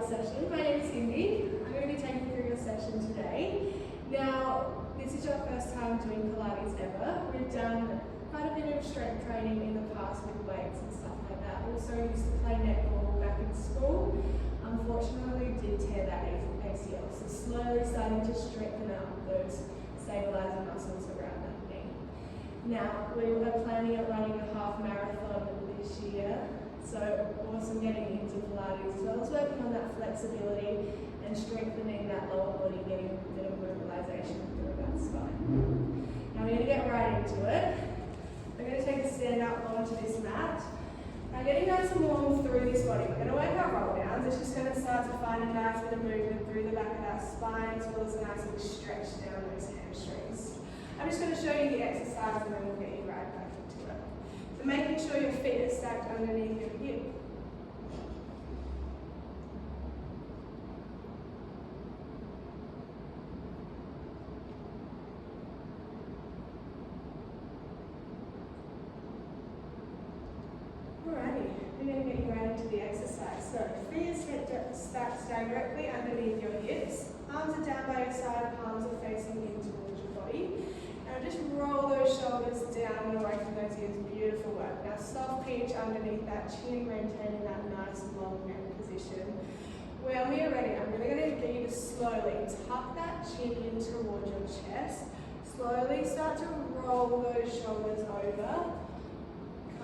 Pilates session. My name is Indi. I'm going to be taking you through your session today. Now, this is your first time doing Pilates ever. We've done quite a bit of strength training in the past with weights and stuff like that. Also used to play netball back in school. Unfortunately, did tear that ACL, so slowly starting to strengthen up those stabilizer muscles around that knee. Now, we are planning on running a half marathon this year. So awesome getting into Pilates as well as working on that flexibility and strengthening that lower body, getting a bit of mobilization through that spine. Now we're going to get right into it. We're going to take a stand up onto this mat. Now getting nice and warm through this body. We're going to work our roll downs. It's just going to start to find a nice bit of movement through the back of that spine as well as a nice little stretch down those hamstrings. I'm just going to show you the exercise and then we'll get you right back into it. So making sure your feet are stacked underneath your hip. Alrighty, we're going to get you right into the exercise. So feet are stacked directly underneath your hips. Arms are down by your side, palms are facing in towards your body. Now just roll those shoulders down and away from those ears. Beautiful work. Now soft pinch underneath that chin, maintaining that nice long neck position. When we are ready, I'm really going to get you to slowly tuck that chin in towards your chest. Slowly start to roll those shoulders over,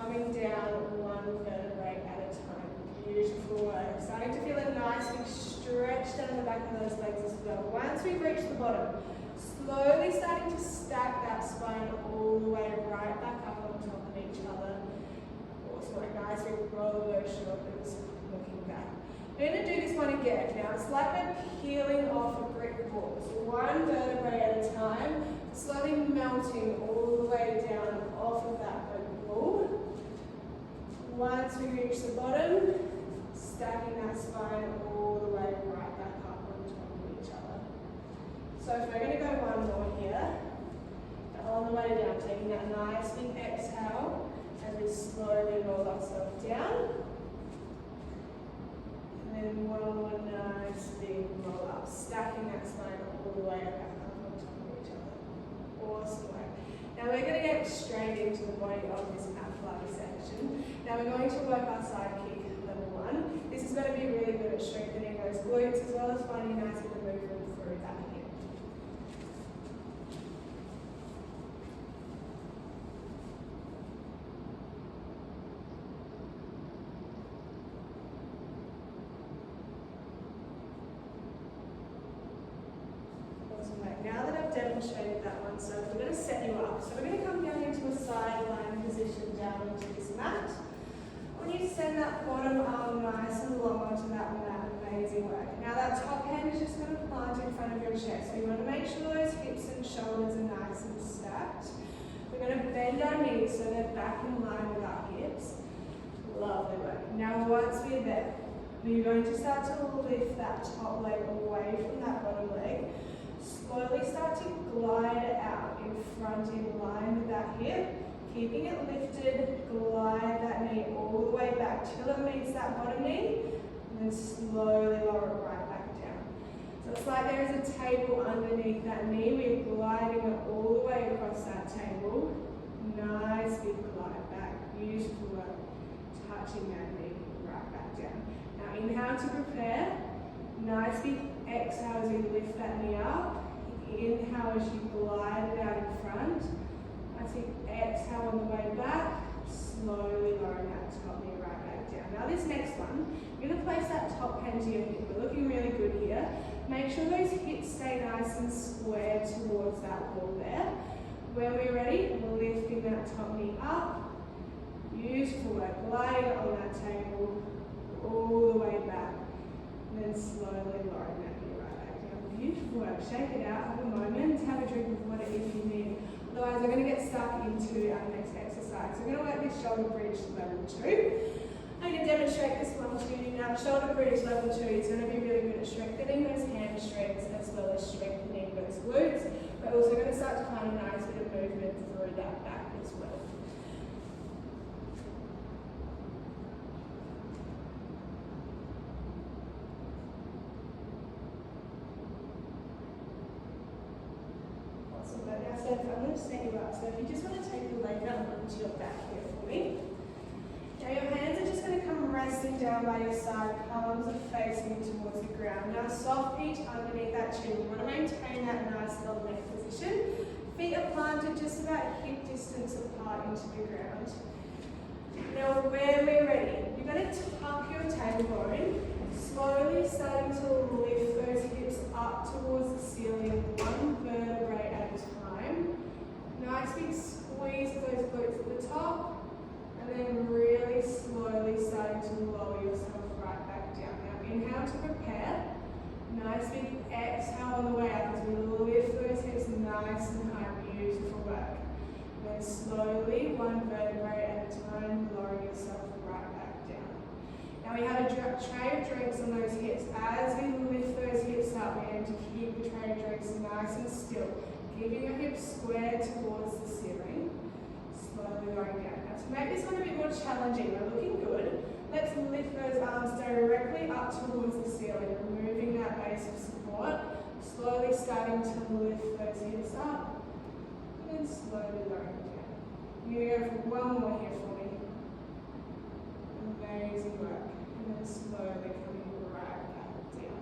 coming down one vertebrae at a time. Beautiful work. Starting to feel a nice big stretch down the back of those legs as well. Once we reach the bottom, slowly starting to stack that spine all the way right back up on top of each other. Awesome work. Nice big roll those shoulders, looking back. We're going to do this one again. Now it's like we're peeling off a brick wall. So one vertebrae at a time, slowly melting all the way down off of that brick wall. Once we reach the bottom, stacking that spine all the way right back up on top of each other. So if we're going to go one more here, on the way down, taking that nice big exhale as we slowly roll ourselves down. And then one more nice big roll up, stacking that spine all the way back up on top of each other. Awesome work. Now we're going to get straight into the body of this Pilates section. Now we're going to work our side kick level 1. This is going to be really good at strengthening those glutes as well as finding a nice bit of movement through that hip. Now that I've demonstrated that one, so we're going to set you up. So we're going to come down into a side lying position down onto this mat. I want you to send that bottom arm nice and long onto that mat. Amazing work. Now that top hand is just going to plant in front of your chest. So you want to make sure those hips and shoulders are nice and stacked. We're going to bend our knees so they're back in line with our hips. Lovely work. Now once we're there, we're going to start to lift that top leg away from that bottom leg. Slowly start to glide it out in front in line with that hip, keeping it lifted, glide that knee all the way back till it meets that bottom knee, and then slowly lower it right back down. So it's like there is a table underneath that knee, we're gliding it all the way across that table. Nice big glide back, beautiful work, touching that knee right back down. Now inhale to prepare, nice big exhale as you lift that knee up. Inhale as you glide it out in front. I think exhale on the way back, slowly lowering that top knee right back down. Now this next one, you're going to place that top hand to your hip. We're looking really good here. Make sure those hips stay nice and square towards that wall there. When we're ready, we're lifting that top knee up. Beautiful work, gliding it on that table, all the way back. And then slowly lowering that knee right back down. Beautiful work. Shake it out, have a moment, have a drink of water if you need. Otherwise, we're going to get stuck into our next exercise. So we're going to work this shoulder bridge level 2. I'm going to demonstrate this one to you. Now, shoulder bridge level 2 is going to be really good at strengthening those hamstrings as well as strengthening those glutes. But also going to start to find a nice bit of movement through that back as well. so I'm going to set you up. So if you just want to take your leg out onto your back here for me. Now your hands are just going to come resting down by your side, palms are facing towards the ground. Now soft pitch underneath that chin. You want to maintain that nice long neck position. Feet are planted just about hip distance apart into the ground. Now when we're ready, you're going to tuck your tailbone, slowly starting to lift those hips up towards the ceiling, one vertebrae at a time. Nice big squeeze of those glutes at the top, and then really slowly starting to lower yourself right back down. Now inhale to prepare. Nice big exhale on the way up as we lift those hips nice and high. Beautiful work. And then slowly, one vertebrae at a time, lowering yourself right back down. Now we have a tray of drinks on those hips. As we lift those hips up, we aim to keep the tray of drinks nice and still, keeping your hips square towards the ceiling. Slowly going down. Now to make this one a bit more challenging, we're looking good. Let's lift those arms directly up towards the ceiling, removing that base of support. Slowly starting to lift those hips up. And slowly lowering down. You're going to go for one more here for me. Amazing work. And then slowly coming right back down.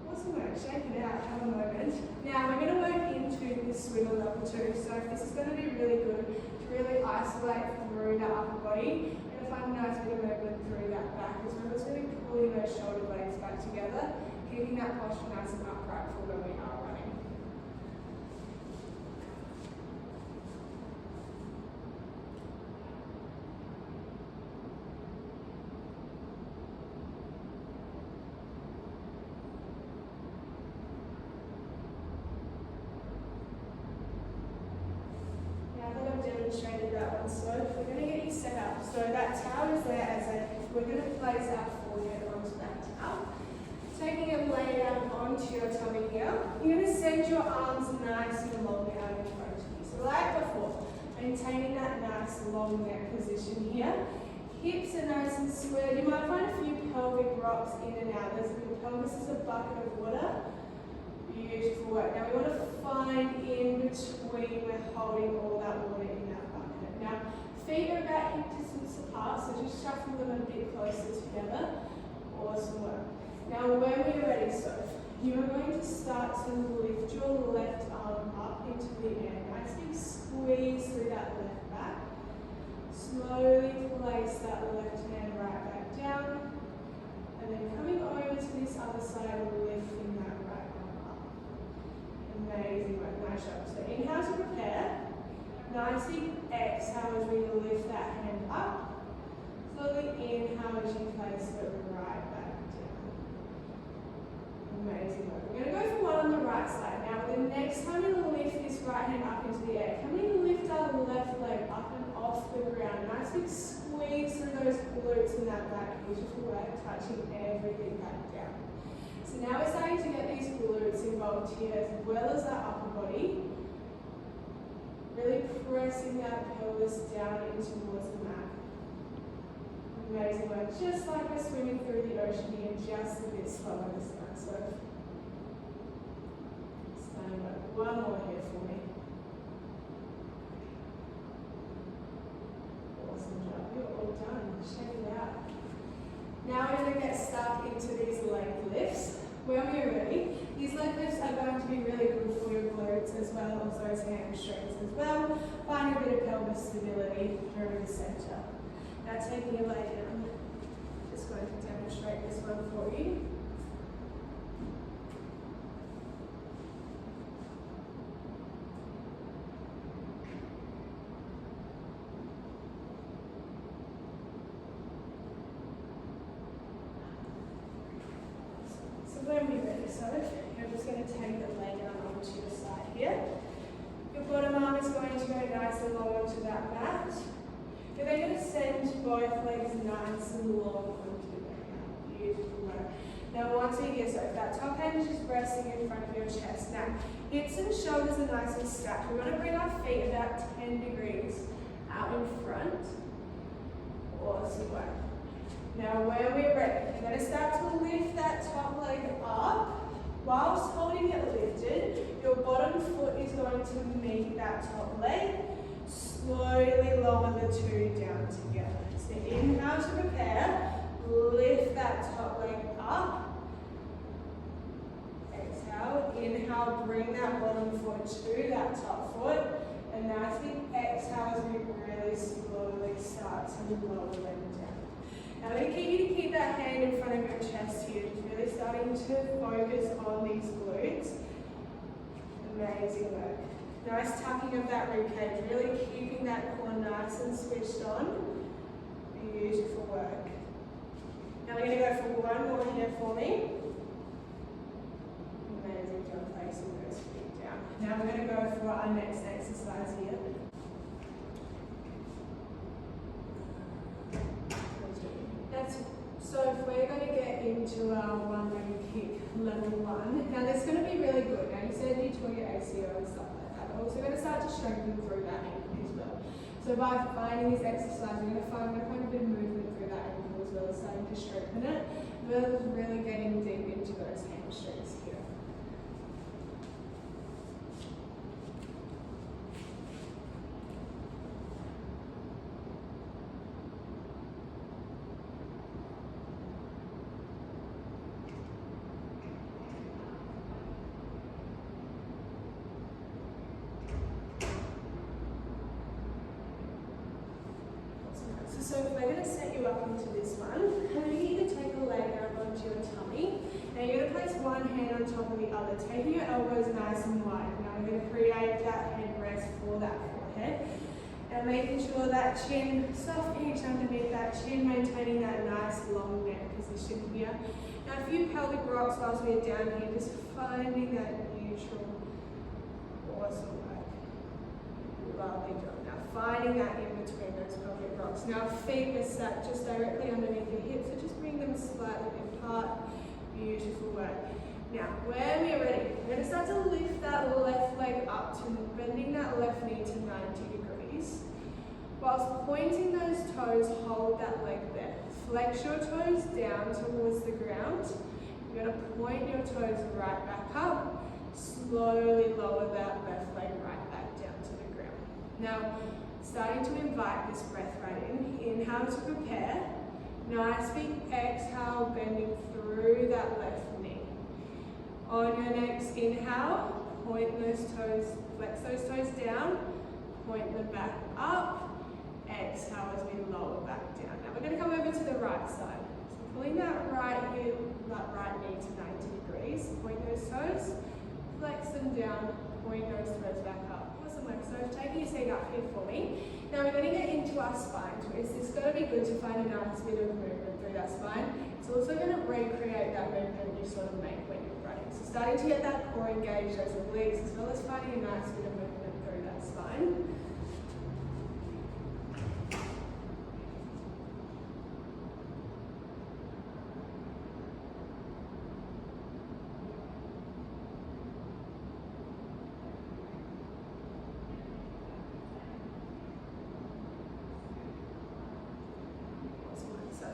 Awesome work. Shake it out. Have a moment. Now we're going to work into this swivel level 2. So this is going to be really good to really isolate through that upper body. You're going to find a nice bit of movement through that back as well as really pulling those shoulder blades back together, keeping that posture nice and upright for when we are running. Demonstrated that one, so we're going to get you set up. So that towel is there as a, we're going to place our forehead onto that towel. Taking a lay down onto your tummy here, you're going to send your arms nice and long out in front of you. So like before, maintaining that nice long neck position here. Hips are nice and squared. You might find a few pelvic rocks in and out. Your pelvis is a bucket of water. Beautiful work. Now we want to find in between, we're holding all that water in that bucket. Now feet are about hip distance apart, so just shuffle them a bit closer together. Awesome work. Now when we're ready, so you are going to start to lift your left arm up into the air. Nice big squeeze through that left back. Slowly place that left hand right back down. And then coming over to this other side, lifting that right arm up. Amazing work, nice job. So inhale to prepare. Nice big exhale as we lift that hand up. Slowly inhale as you place it right back down. Amazing work. We're going to go for one on the right side. Now the next time we lift this right hand up into the air, can we lift our left leg up and off the ground? Nice big squeeze through those glutes and that back. Beautiful work, touching everything back down. So now we're starting to get these glutes involved here as well as our upper body. Really pressing that pelvis down in towards the mat. Amazing work, just like we're swimming through the ocean here, just a bit slower this time. So, stunning work. One more here for me. Awesome job, you're all done. Check it out. Now we're going to get stuck into these leg lifts. When we're ready, these leg lifts are going to be really good for your glutes as well as those hamstrings as well. Find a bit of pelvis stability through the center. Now taking your lay down, just going to demonstrate this one for you. When we're ready, so you're just going to take the lay down onto your side here. Your bottom arm is going to go nice and long onto that mat. You're then going to send both legs nice and long onto the ground. Beautiful work. Now once you're here, so that top hand is just resting in front of your chest. Now hips and shoulders are nice and stacked. We want to bring our feet about 10 degrees out in front. Awesome work. Now when we're ready, you're going to start to lift that top leg up. Whilst holding it lifted, your bottom foot is going going to meet that top leg. Slowly lower the two down together. So inhale to prepare. Lift that top leg up. Exhale. Inhale, bring that bottom foot to that top foot. And now as we exhale, as we really slowly start to lower them down. Now we're going to get you to keep that hand in front of your chest here. Just really starting to focus on these glutes. Amazing work. Nice tucking of that rib cage, really keeping that core nice and switched on. Beautiful work. Now we're going to go for one more here for me. Amazing job placing those feet down. Now we're going to go for our next exercise here. So if we're going to get into our one-leg kick level 1, now that's going to be really good. Now you said you tore your ACL and stuff like that, but also going to start to strengthen through that ankle as well. So by finding this exercise, we're going to find a bit of movement through that ankle as well as starting to strengthen it, as well as really getting deep into those hamstrings here. So if we're going to set you up into this one, I'm going to get you to take a leg out onto your tummy. Now you're going to place one hand on top of the other, taking your elbows nice and wide. Now we're going to create that headrest for that forehead. And making sure that chin, soft pinch underneath that chin, maintaining that nice long neck position here. Now a few pelvic rocks whilst we're down here, just finding that neutral. Awesome work. Lovely job. Now finding that in between those pelvic rocks. Now feet are sat just directly underneath your hips, so just bring them slightly apart. Beautiful work. Now when we're ready, we're going to start to lift that left leg up to bending that left knee to 90 degrees. Whilst pointing those toes, hold that leg there. Flex your toes down towards the ground. You're going to point your toes right back up. Slowly lower that left leg right back down to the ground. Now, starting to invite this breath right in. Inhale to prepare. Nice big exhale, bending through that left knee. On your next inhale, point those toes, flex those toes down, point them back up. Exhale as we lower back down. Now we're going to come over to the right side. So pulling that right hip, that right knee to 90 degrees. Point those toes, flex them down, point those toes back up. Awesome work. So taking your seat up here for me. Now we're going to get into our spine twist. It's going to be good to find a nice bit of movement through that spine. It's also going to recreate that movement you sort of make when you're running. So starting to get that core engaged, those obliques, as well as finding a nice bit of movement through that spine.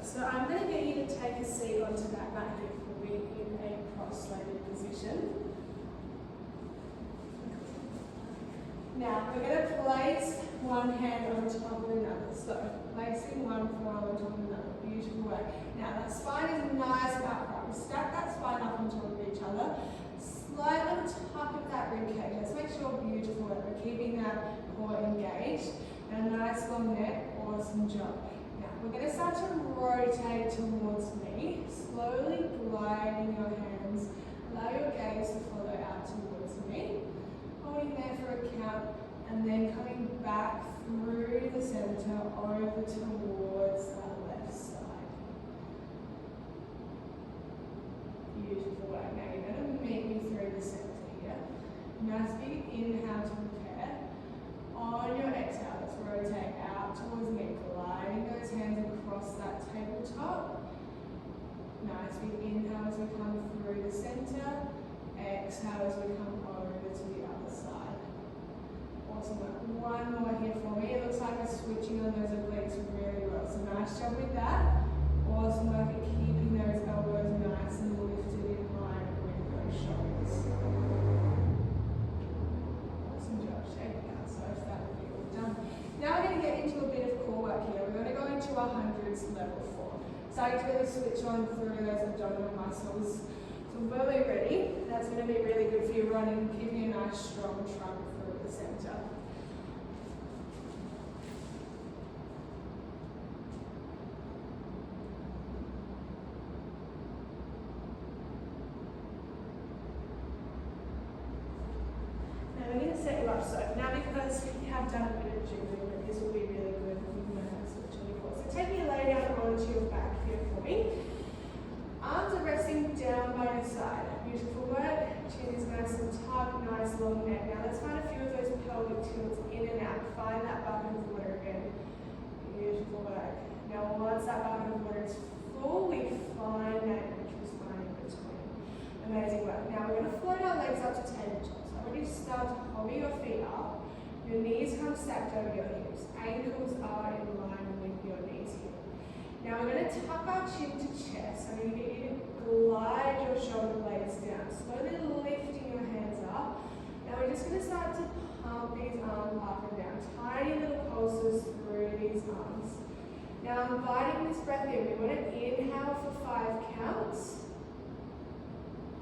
So I'm going to get you to take a seat onto that mat here for me in a cross-legged position. Now we're going to place one hand on top of another. So placing one forearm on top of another. Beautiful work. Now that spine is nice and upright. We stack that spine up on top of each other. Slightly tuck of that rib cage. Let's make sure beautiful work. We're keeping that core engaged. And a nice long neck. Awesome job. We're going to start to rotate towards me, slowly gliding your hands. Allow your gaze to follow out towards me. Holding there for a count, and then coming back through the center over towards that left side. Beautiful work. Now you're going to meet me through the center here. Nice big inhale to prepare. On your exhale, let's rotate out towards me, gliding those hands across that tabletop. Nice big inhale as we come through the center. Exhale as we come over to the other side. Awesome work. One more here for me. It looks like we're switching on those obliques really well. So nice job with that. Awesome work at keeping those elbows nice and lifted in line with those shoulders. like to really switch on through those abdominal muscles. So when we're ready, that's going to be really good for your running, keeping a nice strong trunk through the centre. Now we're going to set you up, so now because you have done a bit of jiggling, this will be really good when you learn how to switch on your core. So take your lay down onto your back here for me. Arms are resting down by your side. Beautiful work. Chin is nice and tucked, nice long neck. Now let's find a few of those pelvic tilts in and out. Find that bucket of water again. Beautiful work. Now once that bucket of water is full, we find that neutral spine in between. Amazing work. Now we're going to float our legs up to tabletop. So I want you to start to hover your feet up. Your knees come stacked over your hips. Ankles are in line with your knees here. Now we're going to tuck our chin to chest. I'm going to get you to glide your shoulder blades down, slowly lifting your hands up. Now we're just going to start to pump these arms up and down, tiny little pulses through these arms. Now I'm inviting this breath in. We want to inhale for 5 counts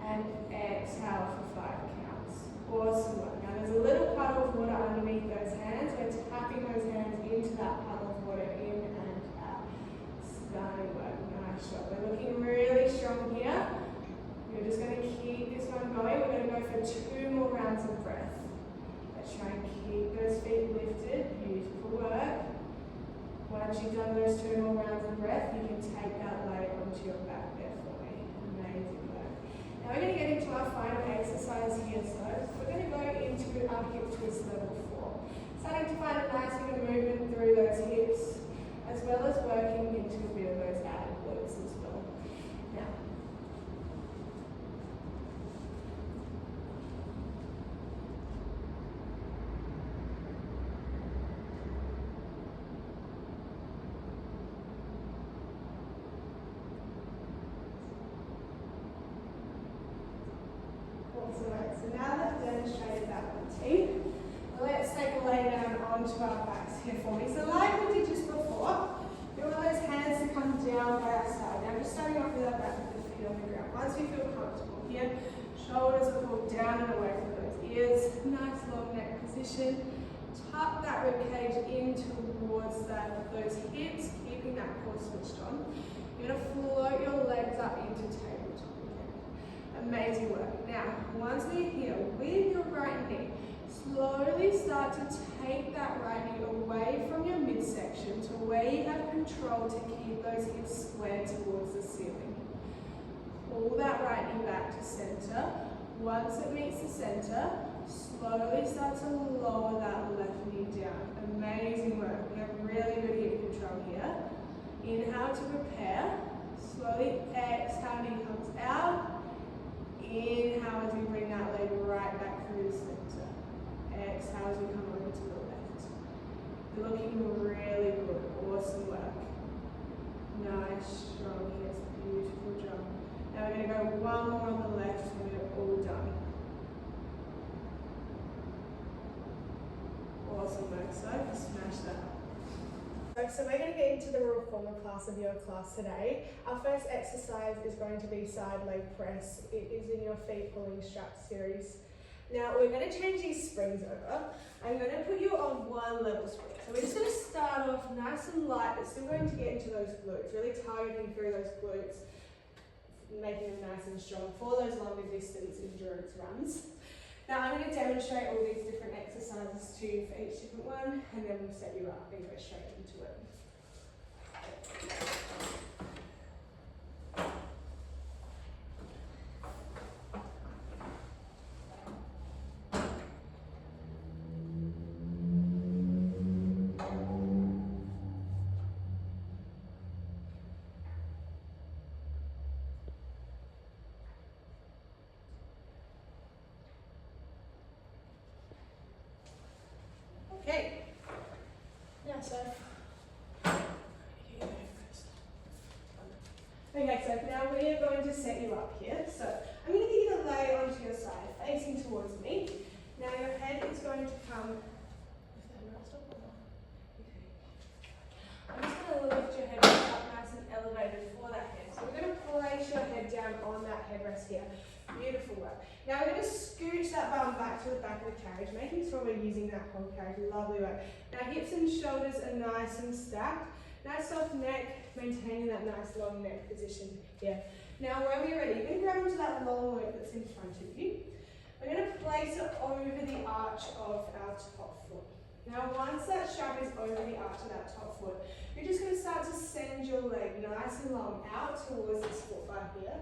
and exhale for 5 counts. Awesome work. Now there's a little puddle of water underneath those hands. We're tapping those hands into that puddle of water in and out. Stunning work. Nice job. We're looking really strong here. We're just going to keep this one going. We're going to go for 2 more rounds of breath. Let's try and keep those feet lifted. Beautiful work. Once you've done those 2 more rounds of breath, you can take that lay onto your back there for me. Amazing work. Now we're going to get into our final exercise here. So we're going to go into our hip twist level 4. Starting to find a nice bit of movement through those hips, as well as working into a bit of those outer glutes as well. Now, awesome work. So now that I've demonstrated that routine, let's take a lay down onto our backs here for me. So like we did just before, we want those hands to come down by our side. Now just starting off with our back with the feet on the ground. Once we feel comfortable here, shoulders are pulled down and away from those ears. Nice long neck position. Tuck that rib cage in towards those hips, keeping that core switched on. You're going to float your legs up into tabletop again. Amazing work. Now, once we're here with your right knee, slowly start to take that right knee away from your midsection to where you have control to keep those hips squared towards the ceiling. Pull that right knee back to center. Once it meets the center, slowly start to lower that left knee down. Amazing work. We have really good hip control here. Inhale to prepare. Slowly exhale, knee comes out. Inhale as we bring that leg right back through the center. Exhale as we come over to the left. You're looking really good. Awesome work. Nice, strong hips. Beautiful job. Now we're going to go one more on the left and we're all done. Awesome work. So smash that up. So we're going to get into the reformer class of your class today. Our first exercise is going to be side leg press. It is in your feet pulling strap series. Now we're going to change these springs over. I'm going to put you on 1 level spring. So we're just going to start off nice and light, but still going to get into those glutes, really targeting through those glutes, making them nice and strong for those longer distance endurance runs. Now I'm going to demonstrate all these different exercises to you for each different one, and then we'll set you up and go straight into it. Okay, now so, now we are going to set you up here. So I'm going to get you to lay onto your side, facing towards me. Now your head is going to come, I'm just going to lift your head up nice and elevated for that headrest here. Beautiful work. Now we're going to scooch that bum back to the back of the carriage, making sure we're using that whole carriage. Lovely work. Now hips and shoulders are nice and stacked. Nice soft neck, maintaining that nice long neck position here. Now when we're ready, you're going to grab onto that long leg that's in front of you. We're going to place it over the arch of our top foot. Now once that strap is over the arch of that top foot, you're just going to start to send your leg nice and long out towards this foot bar here.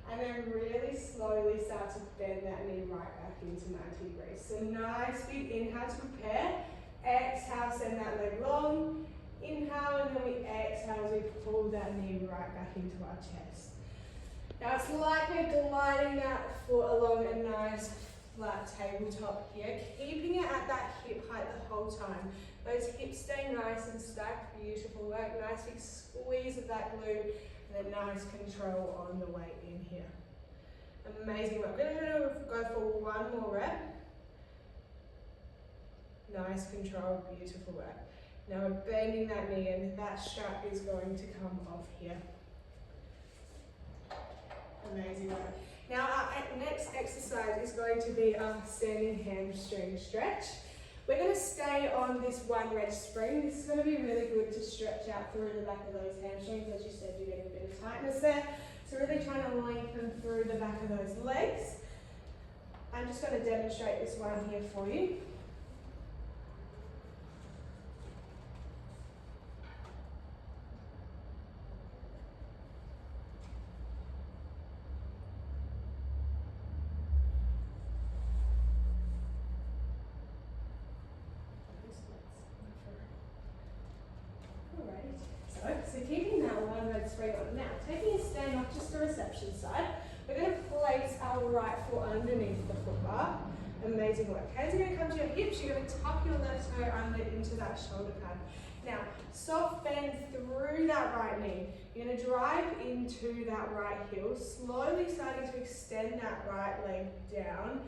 And then really slowly start to bend that knee right back into 90 degrees. So nice big inhale to prepare. Exhale, send that leg long. Inhale, and then we exhale as we pull that knee right back into our chest. Now it's like we're gliding that foot along a nice flat tabletop here, keeping it at that hip height the whole time. Those hips stay nice and stacked, beautiful work. Nice big squeeze of that glute, and then nice control on the way in here. Amazing work. We're going to go for one more rep. Nice control, beautiful work. Now we're bending that knee and that strap is going to come off here. Amazing work. Now our next exercise is going to be our standing hamstring stretch. We're going to stay on this one red spring. This is going to be really good to stretch out through the back of those hamstrings. As you said, you're getting a bit of tightness there. So really trying to lengthen through the back of those legs. I'm just going to demonstrate this one here for you. So keeping that one red spring on. Now, taking a stand up just the reception side, we're going to place our right foot underneath the foot bar. Amazing work. Hands are going to come to your hips. You're going to tuck your left toe under into that shoulder pad. Now, soft bend through that right knee. You're going to drive into that right heel, slowly starting to extend that right leg down,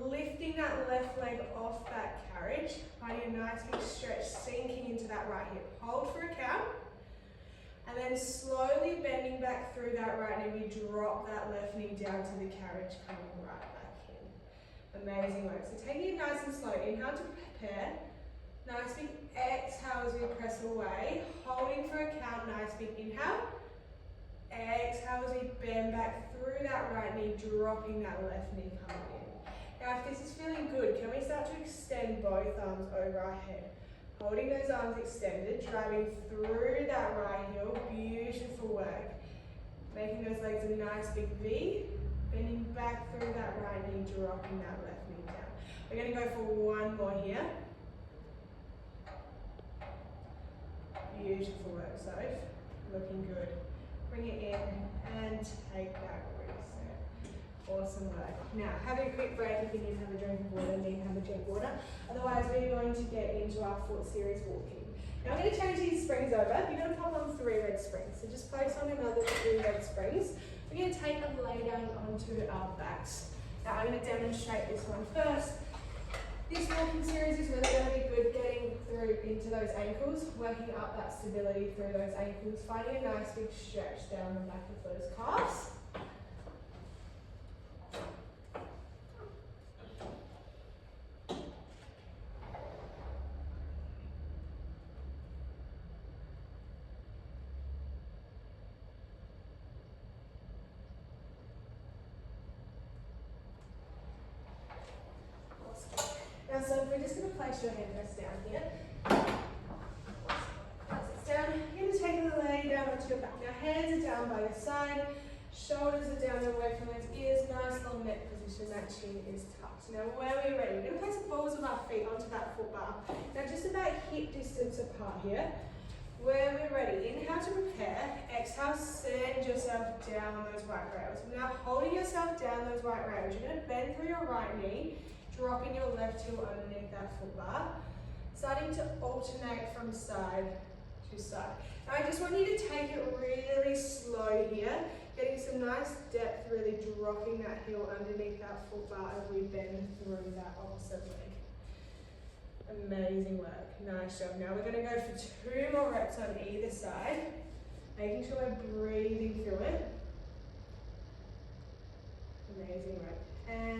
lifting that left leg off that carriage, finding a nice big stretch, sinking into that right hip. Hold for a count. And then slowly bending back through that right knee, we drop that left knee down to the carriage, coming right back in. Amazing work. So taking it nice and slow. Inhale to prepare. Nice big exhale as we press away. Holding for a count. Nice big inhale. Exhale as we bend back through that right knee, dropping that left knee coming in. Now if this is feeling good, can we start to extend both arms over our head? Holding those arms extended, driving through that right heel, beautiful work. Making those legs a nice big V, bending back through that right knee, dropping that left knee down. We're going to go for one more here. Beautiful work, so looking good. Bring it in and take that reset. Awesome work. Now, have a quick break if you need to have a drink of water, need to have a drink of water. Otherwise, we're going to get into our foot series walking. Now, I'm going to change these springs over. You're going to pop on 3 red springs. So just place on another 3 red springs. We're going to take and lay down onto our backs. Now, I'm going to demonstrate this one first. This walking series is really going to be good getting through into those ankles, working up that stability through those ankles, finding a nice big stretch down the back of those calves. So we're just going to place your headrest down here. Once it's down, you're going to take the leg down onto your back. Now hands are down by your side, shoulders are down and away from those ears, nice long neck position, that chin is tucked. Now when we're ready, we're going to place the balls of our feet onto that foot bar. Now just about hip distance apart here. When we're ready, inhale to prepare, exhale, send yourself down those right rails. Now holding yourself down those right rails, you're going to bend through your right knee, dropping your left heel underneath that foot bar, starting to alternate from side to side. Now I just want you to take it really slow here, getting some nice depth, really dropping that heel underneath that foot bar as we bend through that opposite leg. Amazing work, nice job. Now we're going to go for 2 more reps on either side, making sure we're breathing through it.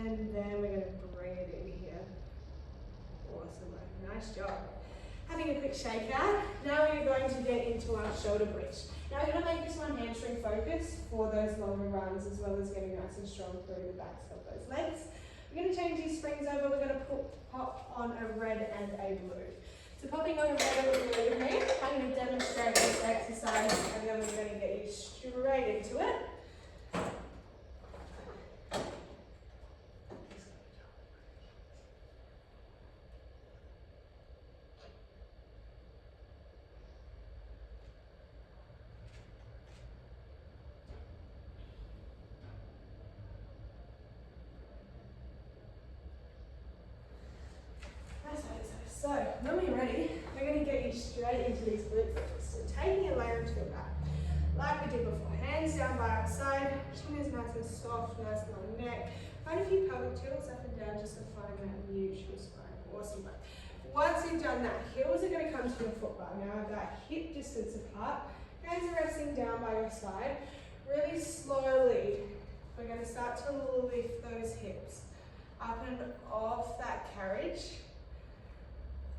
And then we're going to bring it in here. Awesome work, nice job. Having a quick shake out. Now we're going to get into our shoulder bridge. Now we're going to make this one hamstring focused for those longer runs, as well as getting nice and strong through the backs of those legs. We're going to change these springs over. We're going to pop on a red and a blue. So popping on a red and a blue with me, I'm going to demonstrate this exercise, and then we're going to get you straight into it. So, when we're ready, we're going to get you straight into these glute bridges. So taking your leg onto your back, like we did before. Hands down by our side, chin is nice and soft, nice and long neck. Find a few pelvic tilts up and down just to find that neutral spine. Awesome. Once you've done that, heels are going to come to your foot bar. Now that hip distance apart, hands are resting down by your side. Really slowly, we're going to start to lift those hips up and off that carriage.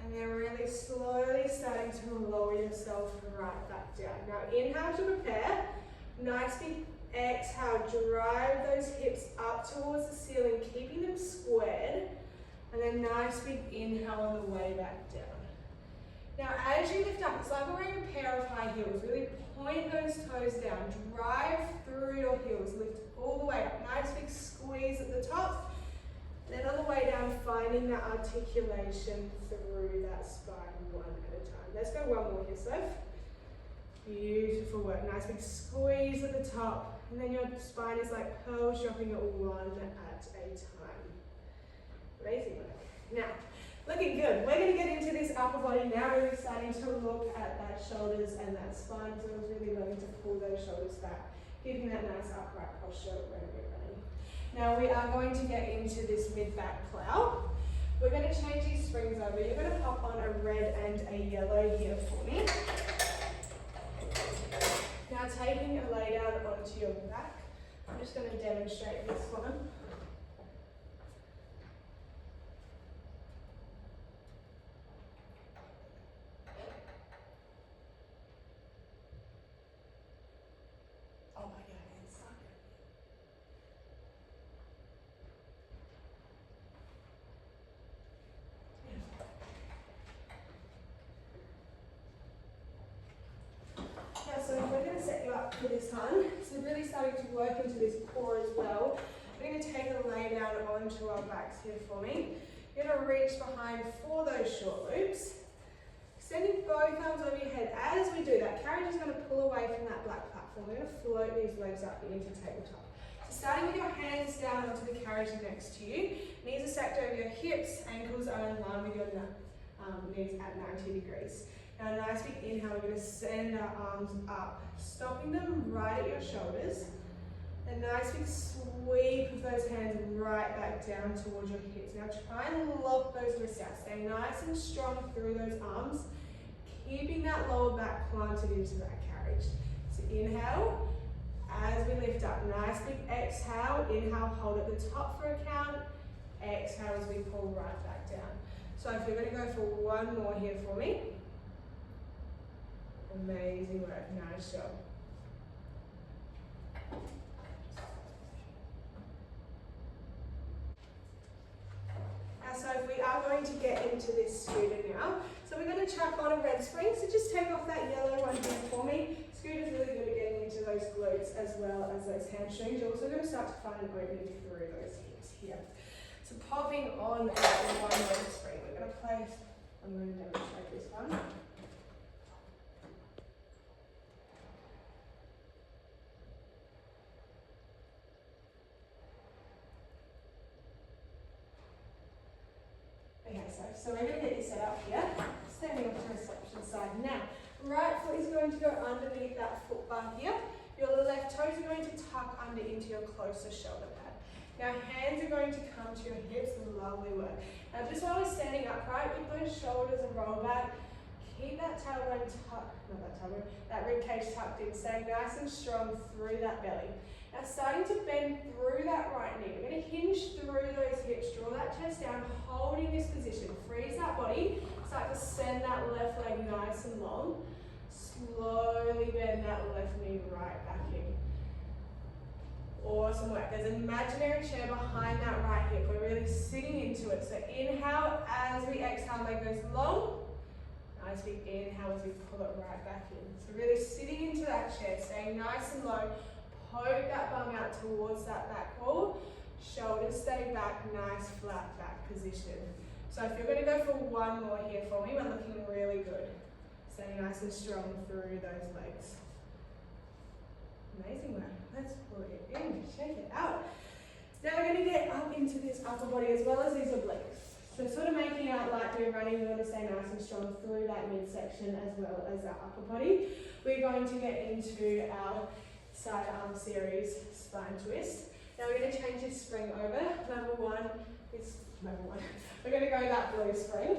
And then really slowly starting to lower yourself right back down. Now inhale to prepare. Nice big exhale, drive those hips up towards the ceiling, keeping them squared. And then nice big inhale on the way back down. Now as you lift up, it's like we're wearing a pair of high heels. Really point those toes down, drive through your heels, lift all the way up. Nice big squeeze at the top. Then on the way down, finding that articulation through that spine one at a time. Let's go one more here, Soph. Beautiful work. Nice big squeeze at the top. And then your spine is like pearls dropping it one at a time. Amazing work. Now, looking good. We're going to get into this upper body now, really starting to look at that shoulders and that spine. So it's really learning to pull those shoulders back, keeping that nice upright posture when we're running. Now we are going to get into this mid-back plow. We're going to change these springs over. You're going to pop on a red and a yellow here for me. Now taking a lay down onto your back. I'm just going to demonstrate this one. So we're going to set you up for this one. So really starting to work into this core as well. We're going to take a lay down onto our backs here for me. You're going to reach behind for those short loops. Extending both arms over your head. As we do that, carriage is going to pull away from that black platform. We're going to float these legs up into tabletop. So starting with your hands down onto the carriage next to you. Knees are stacked over your hips, ankles are in line with your knees at 90 degrees. Now a nice big inhale, we're going to send our arms up, stopping them right at your shoulders. A nice big sweep of those hands right back down towards your hips. Now try and lock those wrists out. Stay nice and strong through those arms, keeping that lower back planted into that carriage. So inhale, as we lift up, nice big exhale. Inhale, hold at the top for a count. Exhale as we pull right back down. So if you're going to go for one more here for me. Amazing work, nice job. So we are going to get into this scooter now. So we're going to chuck on a red spring. So just take off that yellow one here for me. Scooter's really good at getting into those glutes as well as those hamstrings. You're also going to start to find an opening through those hips here. So popping on that one red spring. We're going to place, I'm going to demonstrate this one. Okay, so we're going to get you set up here, standing up to reception side. Now, right foot is going to go underneath that foot bar here. Your left toes are going to tuck under into your closest shoulder pad. Now, hands are going to come to your hips. Lovely work. Now, just while we're standing upright, keep those shoulders and roll back. Keep that tailbone tucked, not that tailbone, that rib cage tucked in, staying nice and strong through that belly. Now starting to bend through that right knee. We're going to hinge through those hips, draw that chest down, holding this position. Freeze that body. Start to send that left leg nice and long. Slowly bend that left knee right back in. Awesome work. There's an imaginary chair behind that right hip. We're really sitting into it. So inhale as we exhale, leg goes long. Nice big inhale as we pull it right back in. So really sitting into that chair, staying nice and low. Poke that bum out towards that back wall. Shoulders stay back, nice flat back position. So if you're going to go for one more here for me, we're looking really good. Stay nice and strong through those legs. Amazing work. Let's pull it in, shake it out. Now we're going to get up into this upper body as well as these obliques. So sort of making out like we're running, we want to stay nice and strong through that midsection as well as that upper body. We're going to get into our side arm series spine twist. Now we're going to change this spring over. Number one is we're going to go that blue spring.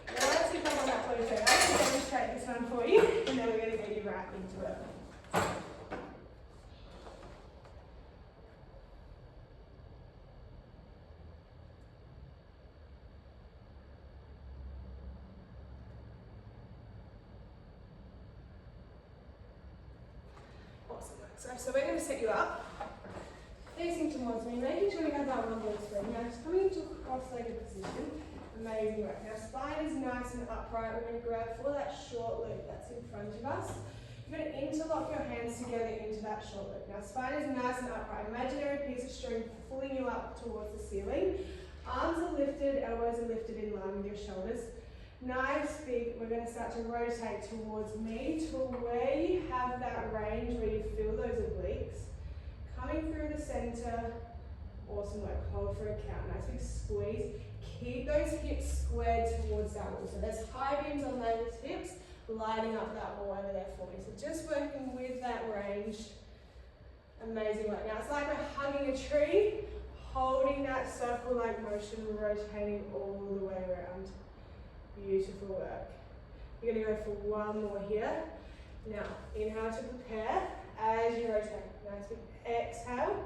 Now let's pick up on that blue spring. I'm going to demonstrate this one for you, and then we're going to get you right into it. Awesome. So we're going to set you up, facing towards me, making sure we have that one blue spring. Now just coming into a cross-legged position. Amazing work. Now spine is nice and upright. We're going to grab for that short loop that's in front of us. You're going to interlock your hands together into that short loop. Now spine is nice and upright. Imaginary piece of string pulling you up towards the ceiling. Arms are lifted, elbows are lifted in line with your shoulders. Nice big, we're going to start to rotate towards me to where you have that range where you feel those obliques. Coming through the center. Awesome work. Hold for a count. Nice big squeeze. Keep those hips squared towards that wall. So there's high beams on those hips, lining up that wall over there for me. So just working with that range. Amazing work. Now it's like we're hugging a tree, holding that circle-like motion, rotating all the way around. Beautiful work. You're going to go for one more here. Now, inhale to prepare as you rotate. Nice big exhale.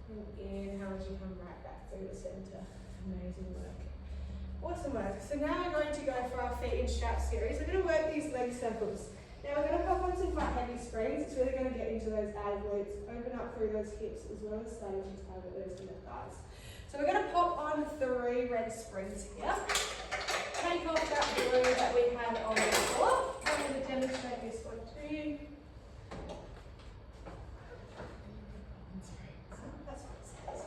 And inhale as you come right back through the center. Amazing work. Awesome work. So now we're going to go for our feet in strap series. We're going to work these leg circles. Now we're going to pop on some quite heavy springs. It's really going to get into those ab glutes, open up through those hips as well as starting to target those inner thighs. So we're going to pop on 3 red springs here. Take off that blue that we had on the floor. I'm going to demonstrate this one to you. That's what it says.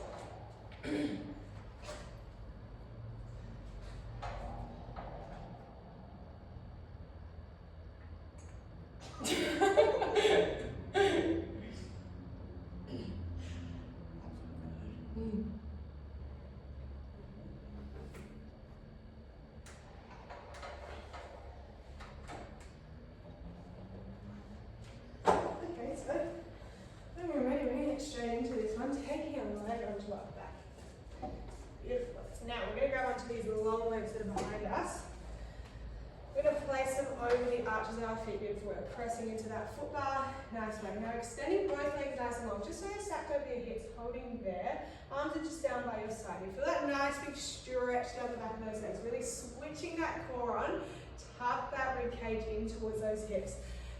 Straight into this one, taking a leg onto our back. Beautiful. So now we're going to grab onto these long legs that are behind us. We're going to place them over the arches of our feet. Beautiful work. Pressing into that foot bar. Nice work. Now extending both legs nice and long, just so they're stacked over your hips, holding there. Arms are just down by your side. You feel that nice big stretch down the back of those legs. Really switching that core on. Tuck that rib cage in towards those hips.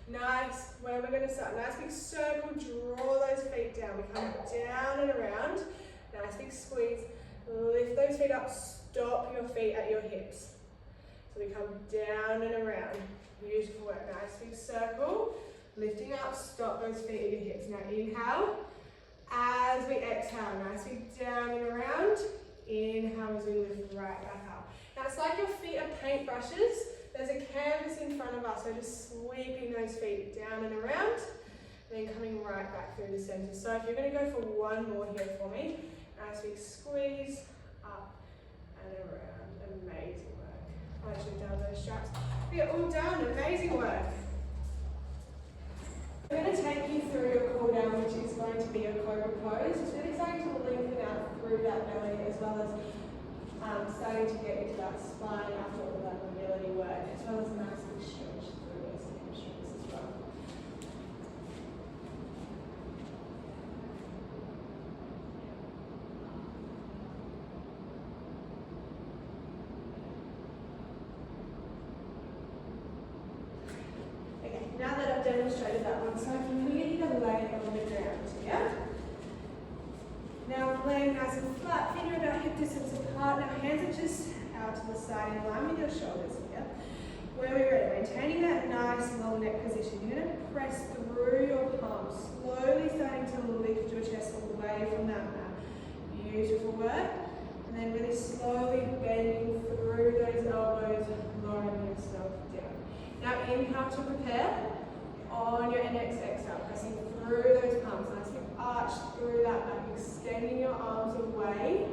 Nice, where we're going to start, nice big circle, draw those feet down, we come down and around, nice big squeeze, lift those feet up, stop your feet at your hips. So we come down and around, beautiful work, nice big circle, lifting up, stop those feet at your hips. Now inhale, as we exhale, nice big down and around, inhale as we lift right back up. Now it's like your feet are paintbrushes. There's a canvas in front of us, so just sweeping those feet down and around, and then coming right back through the center. So if you're going to go for one more here for me, nice big squeeze, up and around. Amazing work. Once you've done those straps, we are all done. Amazing work. I'm going to take you through your cool down, which is going to be a cobra pose. It's really starting to lengthen out through that belly as well as starting to get into that spine after all that mobility work, as well as a nice big stretch through those hamstrings as well. demonstrated that one, so I can really get a leg on the ground here. Now I'm laying nice and flat, feet are about hip distance apart. Now hands are just out to the side in line with your shoulders here. Where we're ready, maintaining that nice long neck position. You're going to press through your palms, slowly starting to lift your chest away from that mat. Beautiful work. And then really slowly bending through those elbows, lowering yourself down. Now inhale to prepare. On your next exhale, pressing through those palms, nice and arch through that back, extending your arms away.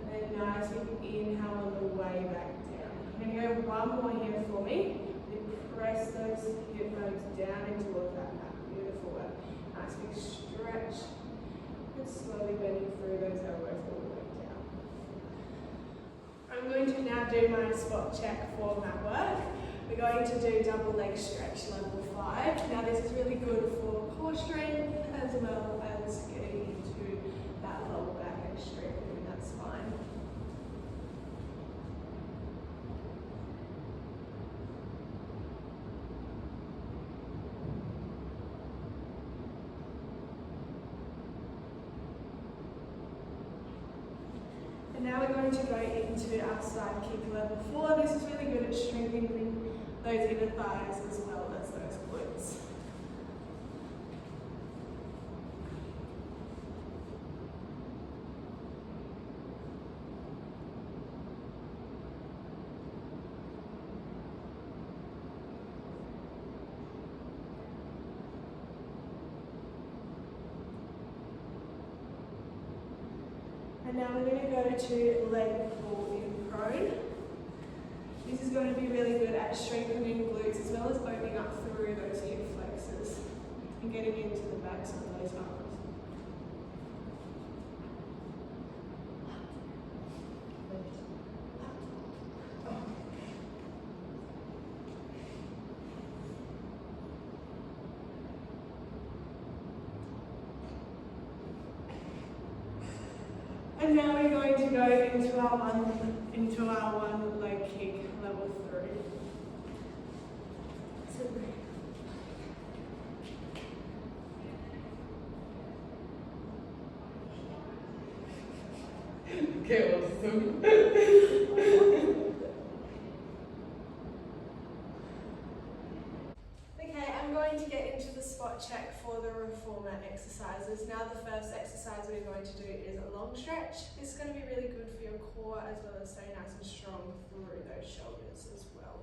And then nice big inhale on the way back down. I'm going to go one more here for me. Then press those hip bones down in towards that mat. Beautiful work. Nice big stretch. And slowly bending through those elbows all the way down. I'm going to now do my spot check for mat work. We're going to do double leg stretch level 5. Now this is really good for core strength as well as getting into that lower back and strengthening that spine. And now we're going to go into our side kick level 4. This is really good at strengthening those inner thighs as well as those glutes. And now we're going to go to leg pull in prone. This is going to be really good at strengthening glutes as well as opening up through those hip flexors and getting into the backs of those arms. And now we're going to go into our one leg kick level 3. Qué oso. Okay, I'm going to get into the spot check for the reformer exercises. Now the first exercise we're going to do is a long stretch. This is going to be really good for your core as well as stay nice and strong through those shoulders as well.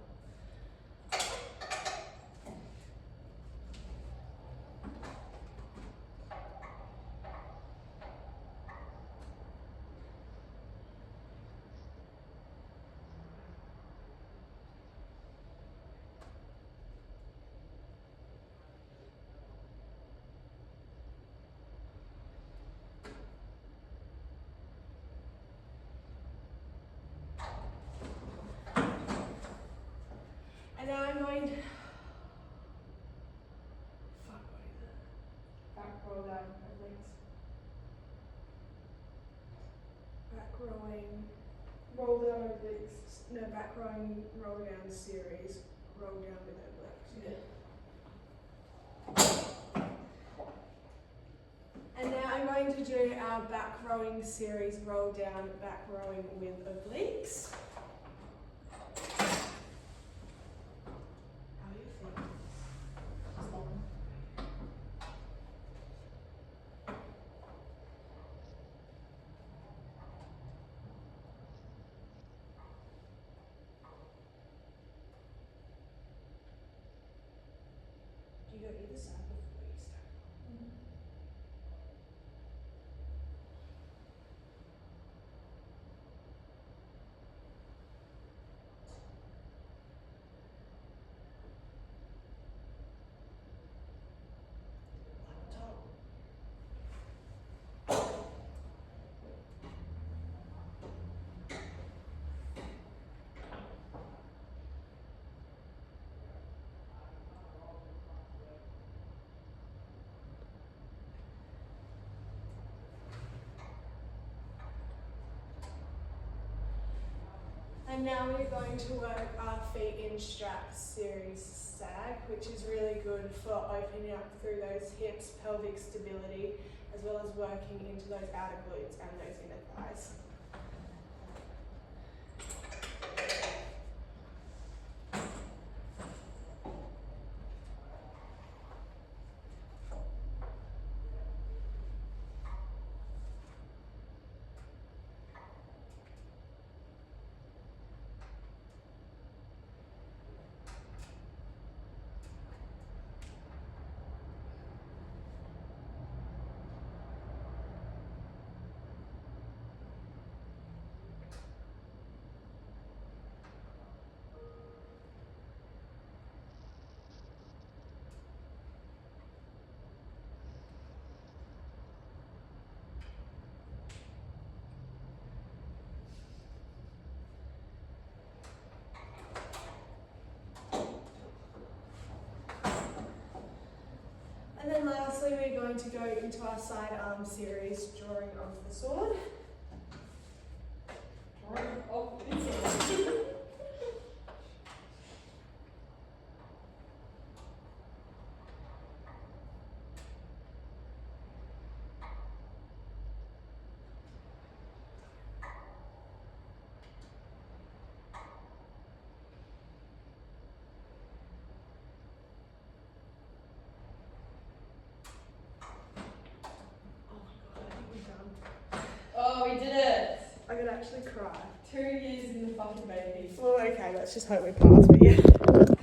And now I'm going to back roll down legs. Back rowing, roll down obliques. No, back rowing, roll down series, roll down with obliques. Yeah. And now I'm going to do our back rowing series, roll down, back rowing with obliques. You go either side before you start. And now we're going to work our feet in straps series sag, which is really good for opening up through those hips, pelvic stability, as well as working into those outer glutes and those inner thighs. And then lastly, we're going to go into our side arm series, drawing off the sword. Drawing off the sword. Oh, we did it! I could actually cry. 2 years in the fucking baby. Well, okay, let's just hope we pass, but yeah.